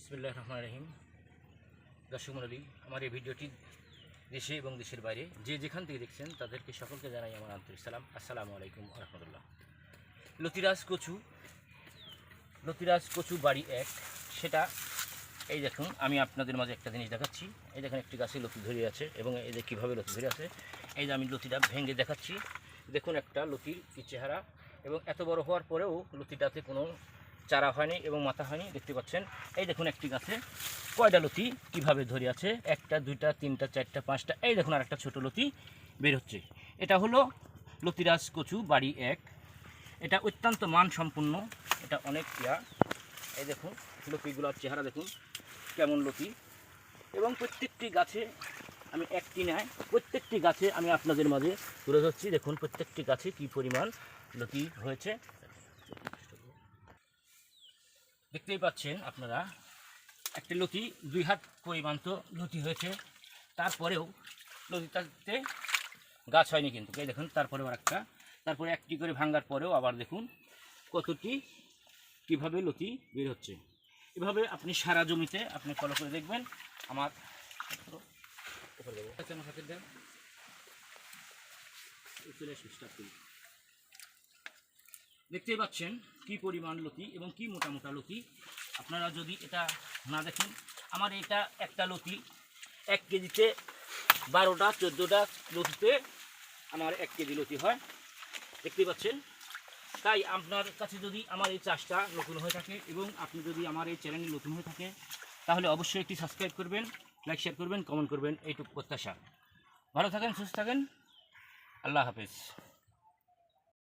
বিসমিল্লাহির রহমানির রহিম। দর্শক মণ্ডলী, আমার এই ভিডিওটি দেশে এবং দেশের বাইরে যে যেখান থেকে দেখছেন তাদেরকে সকলকে জানাই আমার আন্তরিক সালাম। আসসালামু আলাইকুম ওয়া রাহমাতুল্লাহ। লতিরাজ কচু বাড়ি এক, সেটা এই দেখুন, আমি আপনাদের মাঝে একটা জিনিস দেখাচ্ছি। এই দেখুন, একটি গাছে লতি ধরে আছে এবং এই যে কীভাবে লতি ধরে আছে, এই যে আমি লতিটা ভেঙে দেখাচ্ছি। দেখুন একটা লতির কি চেহারা, এবং এত বড় হওয়ার পরেও লতিটাতে কোনো চারা হয়নি এবং মাথা হয়নি, দেখতে পাচ্ছেন। এই দেখুন একটি গাছে কয়টা লতি কীভাবে ধরে আছে, একটা দুইটা তিনটা চারটা পাঁচটা, এই দেখুন আর একটা ছোটো লতি বের হচ্ছে। এটা হলো লতিরাজ কচু বাড়ি এক। এটা অত্যন্ত মানসম্পন্ন, এটা অনেক এই দেখুন লতিগুলোর চেহারা দেখুন কেমন লতি, এবং প্রত্যেকটি গাছে আমি একটি নয়, প্রত্যেকটি গাছে আমি আপনাদের মাঝে তুলে ধরছি। দেখুন প্রত্যেকটি গাছে কী পরিমাণ লতি হয়েছে, দেখতেই পাচ্ছেন আপনারা। একটি লতি 2 হাত পরিমাণ তো লতি হয়েছে, তারপরেও লতিটাতে গাছ হয়নি কিন্তু। এই দেখুন তারপরেও তারপরে একটি করে ভাঙার পরেও আবার দেখুন কতটি কীভাবে লতি বের হচ্ছে। এভাবে আপনি সারা জমিতে আপনি ফলো করে দেখবেন। আমার দেখতেই পাচ্ছেন কি পরিমাণ লতি এবং কি মোটা মোটা লতি। আপনারা যদি এটা না দেখেন, আমার এটা একটা লতি 1 কেজিতে 12টা 14টা লতিতে আমার 1 কেজি লতি হয়, দেখতেই পাচ্ছেন। তাই আপনার কাছে যদি আমার এই চাষটা নতুন হয়ে থাকে এবং আপনি যদি আমার এই চ্যানেলে নতুন হয়ে থাকে, তাহলে অবশ্যই একটি সাবস্ক্রাইব করবেন, লাইক শেয়ার করবেন, কমেন্ট করবেন, এইটুকু প্রত্যাশা। ভালো থাকেন, সুস্থ থাকেন, আল্লাহ হাফেজ।